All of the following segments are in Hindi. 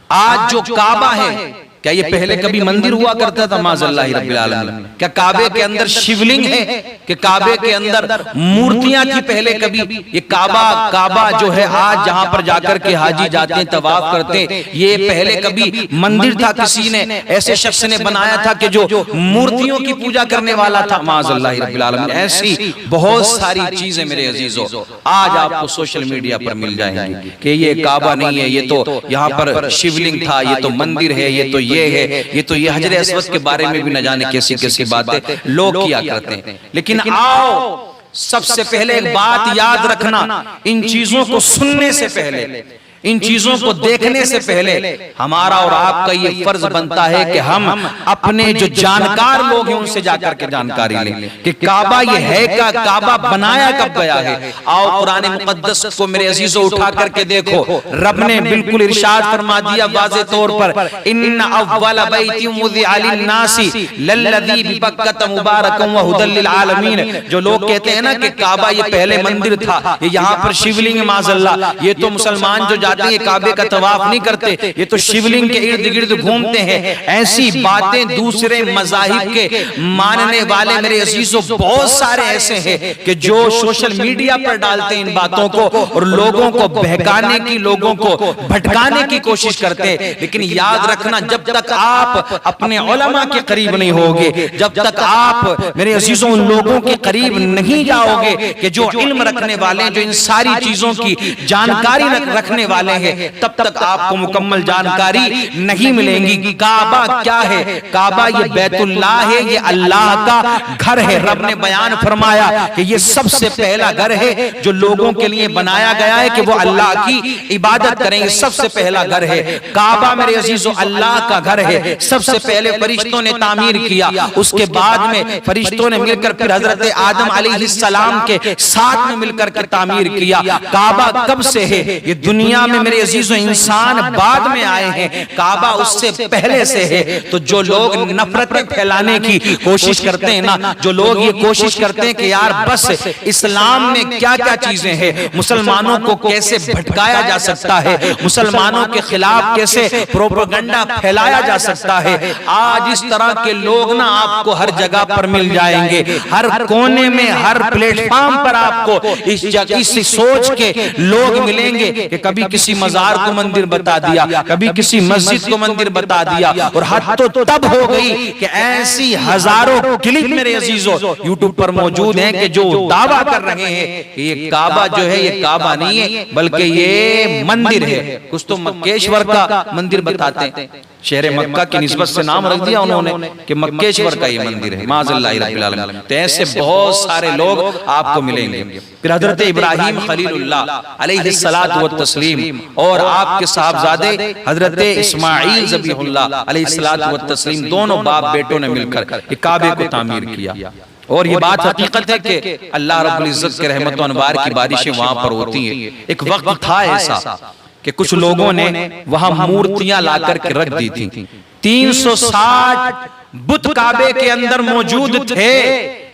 आज जो काबा है, क्या ये पहले कभी मंदिर हुआ करता था? माज़ल्लाहि रब्बिल आलमीन। क्या काबे के अंदर शिवलिंग है कि काबे के अंदर मूर्तियां थी पहले कभी? ये काबा जो है आज जहां पर जाकर के हाजी जाते हैं, तवाफ करते हैं, ये पहले कभी मंदिर था? किसी ने ऐसे शख्स ने बनाया था कि जो मूर्तियों की पूजा करने वाला था? माज़ल्लाहि रब्बिल आलमीन। ऐसी बहुत सारी चीजें मेरे अजीजों आज आपको सोशल मीडिया पर मिल जाएंगी कि ये काबा नहीं है, ये तो यहाँ पर शिवलिंग था, ये तो मंदिर है, ये तो ये है, ये तो ये हजरे अस्वद के बारे में भी न जाने कैसी कैसी बातें लोग किया करते हैं। लेकिन आओ, सबसे पहले एक बात याद रखना, इन चीजों को सुनने से पहले, इन चीजों को देखने से पहले हमारा और आपका ये फर्ज बनता है कि हम अपने जो जानकार लोग हैं उनसे जाकर के जानकारी लें कि काबा ये है क्या, काबा बनाया कब गया है। आओ कुरान मुकद्दस को मेरे अजीजों उठा करके देखो, रब ने बिल्कुल इरशाद फरमा दिया वाज़े तौर पर, इन्ना अव्वल बैतिन वुज़िअ लिन्नासी लल्लज़ी बिबक्कत मुबारकन व हुदल लिल आलमीन। जो लोग कहते हैं ना कि काबा ये पहले मंदिर था, ये यहाँ पर शिवलिंग है, माज़अल्लाह, ये तो मुसलमान जो जाते हैं काबे का तवाफ नहीं करते, ये तो शिवलिंग के इर्द गिर्द घूमते हैं। ऐसी बातें दूसरे मज़ाहिब के मानने वाले मेरे अजीजों बहुत सारे ऐसे हैं कि जो सोशल मीडिया पर डालते हैं इन बातों को और लोगों को बहकाने की, लोगों को भटकाने की कोशिश करते हैं। लेकिन याद रखना, जब तक आप अपने उलमा के करीब नहीं होगे, जब तक आप मेरे अजीजों उन लोगों के करीब नहीं जाओगे कि जो इल्म रखने वाले, जो इन सारी चीजों की जानकारी रखने वाले हैं, तब तक आपको मुकम्मल जानकारी नहीं मिलेगी। काबा क्या है? काबा ये बैतुल्लाह है, ये अल्लाह का घर है। रब ने बयान फरमाया कि ये सबसे पहला घर है जो लोगों के लिए बनाया गया है कि वो अल्लाह की इबादत करेंगे। सबसे पहला घर है काबा मेरे अजीजों, अल्लाह का घर है। सबसे पहले फरिश्तों ने तामीर किया, उसके बाद में फरिश्तों ने मिलकर फिर हजरत आदम अलैहिस्सलाम के साथ में मिलकर के तामीर किया। काबा कब से है? ये दुनिया में मेरे अजीजों इंसान बाद में आए हैं, काबा उससे पहले से है। तो जो लोग नफरतें फैलाने की कोशिश करते हैं ना, जो लोग ये कोशिश करते हैं कि यार बस इस्लाम में क्या क्या चीजें हैं, मुसलमानों को कैसे भटकाया जा सकता है, मुसलमानों के खिलाफ कैसे प्रोपेगेंडा फैलाया जा सकता है, आज इस तरह के लोग ना आपको हर जगह पर मिल जाएंगे। हर कोने में, हर प्लेटफॉर्म पर आपको इस सोच के लोग मिलेंगे कि कभी किसी मजार को मंदिर बता दिया, कभी किसी मस्जिद को मंदिर बता दिया। और हद तो तब हो गई कि ऐसी हजारों क्लिप मेरे अजीजों यूट्यूब पर मौजूद हैं कि जो दावा कर रहे हैं कि ये काबा जो है ये काबा नहीं है बल्कि ये मंदिर है। कुछ तो मक्केश्वर का मंदिर बताते हैं, शहर मक्का की निस्बत से नाम रख दिया उन्होंने कि मक्केश्वर का ये मंदिर है। माज़अल्लाहि रब्बिल आलमीन। तो ऐसे बहुत सारे लोग आपको मिलेंगे। फिर हजरत इब्राहिम खलीलुल्लाह अलैहिस्सलातु व तस्लीम और आपके साहबजादे हजरत इस्माईल ज़बीहुल्लाह अलैहिस्सलातु व तस्लीम, दोनों बाप बेटों ने मिलकर काबे को तामीर किया। और ये बात हकीकत है कि अल्लाह रब्बुल इज्जत के रहमत व अनवार की बारिशें वहां पर होती हैं। एक वक्त था ऐसा कि कुछ लोगों ने वहां मूर्तियां लाकर के रख दी थी। 360 बुत काबे के अंदर मौजूद थे।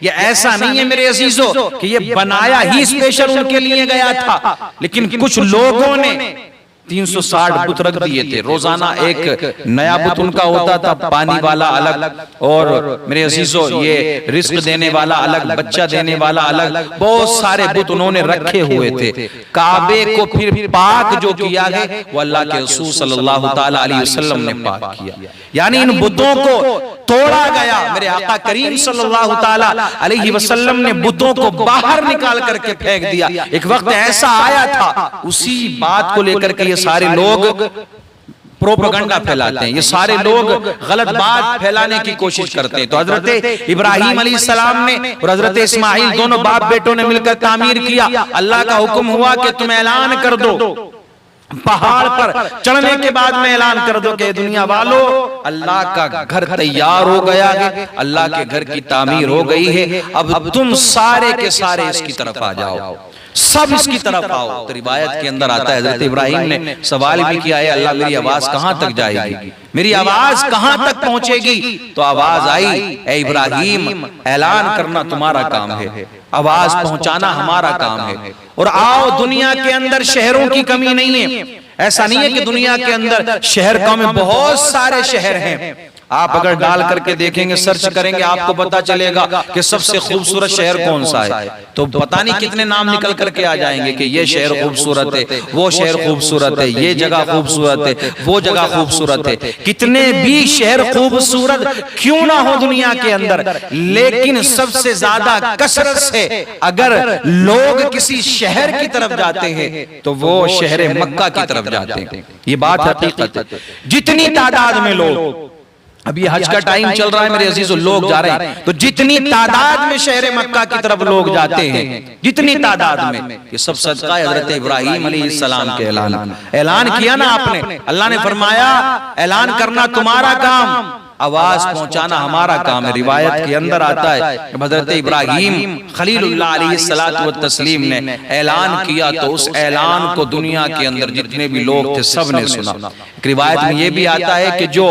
ये ऐसा नहीं है मेरे अजीजों कि ये बनाया ही स्पेशल उनके लिए गया था, लेकिन कुछ लोगों ने 360 बुत रख दिए थे। रोजाना एक नया बुत उनका होता था, पानी वाला अलग, और मेरे अजीजों ये रिस्क देने वाला अलग, बच्चा देने वाला अलग, बहुत सारे बुत उन्होंने रखे हुए थे। काबे को फिर पाक जो किया है वो अल्लाह के रसूल सल्लल्लाहु ताला अलैहि वसल्लम ने पाक किया, यानी इन बुतों को तोड़ा गया। मेरे आका करीम सल्लल्लाहु ताला अलैहि वसल्लम ने बुतों को बाहर निकाल करके फेंक दिया। एक वक्त ऐसा आया था, उसी बात को लेकर के ये सारे लोग प्रोपेगेंडा फैलाते हैं, ये सारे लोग गलत बात फैलाने की कोशिश करते हैं। तो हजरत इब्राहिम अलैहिस्सलाम ने और हजरत इस्माईल दोनों बाप बेटों ने मिलकर तामीर किया। अल्लाह का हुक्म हुआ कि तुम ऐलान कर दो, पहाड़ पर चढ़ने के बाद में ऐलान कर दो कि दुनिया वालों अल्लाह का घर तैयार हो गया है, अल्लाह के घर की तामीर हो गई है, अब तुम सारे के सारे इसकी तरफ आ जाओ, सब इसकी तरफ आओ। तो रिवायत के अंदर आता है हजरत इब्राहिम ने सवाल भी किया है, अल्लाह मेरी आवाज कहां तक जाएगी, मेरी आवाज कहां तक पहुंचेगी? तो आवाज आई, ए इब्राहिम ऐलान करना तुम्हारा काम है, आवाज पहुंचाना हमारा काम है। और आओ, दुनिया के अंदर शहरों की कमी नहीं है, ऐसा नहीं है कि दुनिया के अंदर शहर गांव में बहुत सारे शहर हैं। आप अगर डाल करके देखेंगे, सर्च करेंगे, आपको पता चलेगा कि सबसे खूबसूरत शहर कौन सा है, तो पता नहीं कितने नाम निकल करके आ जाएंगे कि ये शहर खूबसूरत है, वो शहर खूबसूरत है, ये जगह खूबसूरत है, वो जगह खूबसूरत है। कितने भी शहर खूबसूरत क्यों ना हो दुनिया के अंदर, लेकिन सबसे ज्यादा कसरत से अगर लोग किसी शहर की तरफ जाते हैं तो वो शहर मक्का की तरफ जाते हैं। ये बात हकीकत है। जितनी तादाद में लोग, अभी हज का टाइम चल रहा है मेरे अजीजों, लोग जा रहे हैं, तो जितनी तादाद में शहर मक्का की तरफ लोग जाते हैं, जितनी तादाद में, ये सब सदका हजरत इब्राहिम अलैहिस्सलाम के ऐलान किया ना आपने। अल्लाह ने फरमाया ऐलान करना तुम्हारा काम, आवाज पहुंचाना हमारा काम है। रिवायत के अंदर आता है हजरत इब्राहिम खलीलुल्लाह अलैहिस्सलातु वत्तस्लीम ने ऐलान किया तो उस ऐलान को दुनिया के अंदर जितने भी लोग थे सब ने सुना। रिवायत में यह भी आता है कि जो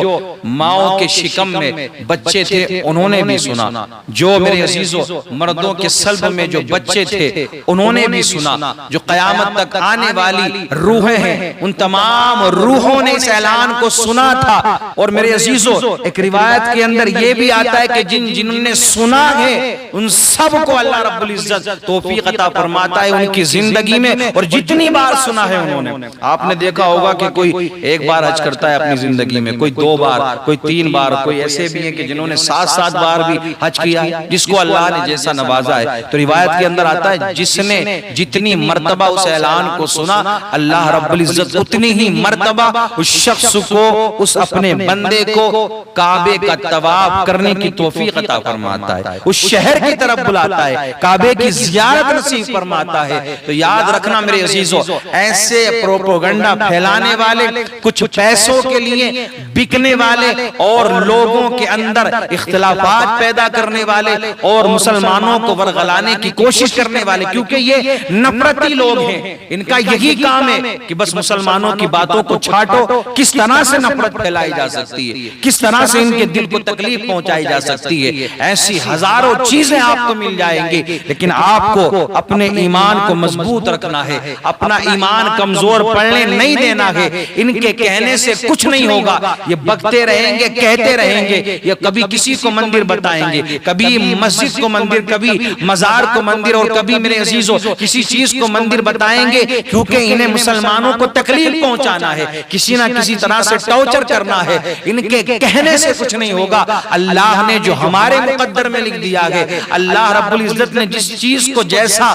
माओ के शिकम में बच्चे थे उन्होंने भी सुना, जो मेरे अजीजों मर्दों के सल्ब में जो बच्चे थे उन्होंने भी सुना, जो कयामत तक आने वाली रूहें हैं उन तमाम रूहों ने इस ऐलान को सुना था। और मेरे अजीजों एक रिवायत के अंदर यह भी आता है कि जिन्होंने सुना है उन सबको अल्लाह रब्बुल इज्जत तौफीक अता फरमाता है उनकी जिंदगी में, और जितनी बार सुना है उन्होंने। आपने देखा होगा कि कोई एक बार हज करता है अपनी जिंदगी में, कोई 2 बार, कोई 3 बार, कोई ऐसे भी हैं कि जिन्होंने 7-7 बार भी हज किया है, जिसको अल्लाह ने जैसा नवाजा है। तो रिवायत के अंदर आता है जिसने जितनी मर्तबा उस ऐलान को सुना, अल्लाह रब्बुल इज्जत उतनी ही मर्तबा उस शख्स को, उस अपने बंदे को काबे का तवाफ करने की तौफीक अता फरमाता है, उस शहर की तरफ बुलाता है, काबे की ज़ियारत नसीब फरमाता है। तो याद रखना मेरे अजीजों, ऐसे प्रोपोगंडा फैलाने वाले, कुछ पैसों के लिए बिकने वाले और लोगों के अंदर इख्तिलाफात पैदा करने वाले और मुसलमानों को वरगलाने की कोशिश करने वाले, क्योंकि ये नफरती लोग हैं, इनका यही काम है कि बस मुसलमानों की बातों को छाटो, किस तरह से नफरत फैलाई जा सकती है, किस तरह से इनके दिल को तकलीफ पहुंचाई जा सकती है। ऐसी हजारों चीजें आपको मिल जाएंगी, लेकिन आपको अपने ईमान को मजबूत रखना है, अपना ईमान कमजोर पड़ने नहीं देना है। इनके कहने से कुछ नहीं होगा, ये बकते रहेंगे, कहते रहेंगे, ये कभी किसी को मंदिर बताएंगे, कभी मस्जिद को मंदिर, कभी मजार को मंदिर, और कभी मेरे अजीजों किसी चीज को मंदिर बताएंगे, क्योंकि इन्हें मुसलमानों को तकलीफ पहुंचाना है, किसी ना किसी तरह से टॉर्चर करना है। इनके कहने से कुछ नहीं होगा। अल्लाह ने जो हमारे मुकद्दर में लिख दिया है, अल्लाह रब्बुल इज्जत ने जिस चीज को जैसा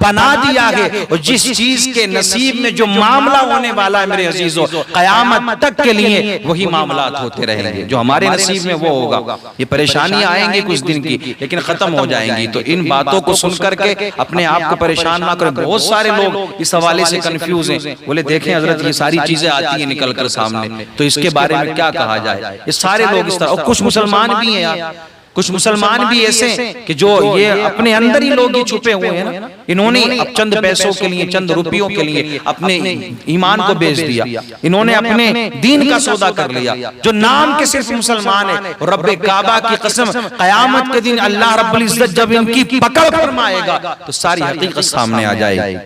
बना दिया है और जिस चीज के नसीब में जो मामला होने वाला है मेरे अजीजों, कयामत तक के लिए वही मामलात होते रहेंगे, जो हमारे नसीब में वो होगा। ये परेशानियां आएंगी कुछ दिन की, लेकिन खत्म हो जाएंगी। तो इन बातों को सुन करके अपने आप को परेशान ना करें। बहुत सारे लोग इस हवाले से कंफ्यूज हैं, बोले देखें हजरत ये सारी चीजें आती हैं निकल कर सामने, तो इसके बारे में क्या कहा जाए। ये सारे लोग इस तरह, और कुछ मुसलमान भी हैं यार, कुछ मुसलमान भी ऐसे कि जो ये अपने अंदर ही लोग ये छुपे हुए हैं ना, इन्होंने अब चंद पैसों के लिए, चंद रुपयों के लिए अपने ईमान को बेच दिया, इन्होंने अपने दीन का सौदा कर लिया। जो नाम के सिर्फ मुसलमान है, रब्बे काबा की कसम कयामत के दिन अल्लाह रब्बुल इज्जत जब इनकी पकड़ फरमाएगा तो सारी हकीकत सामने आ जाएगी।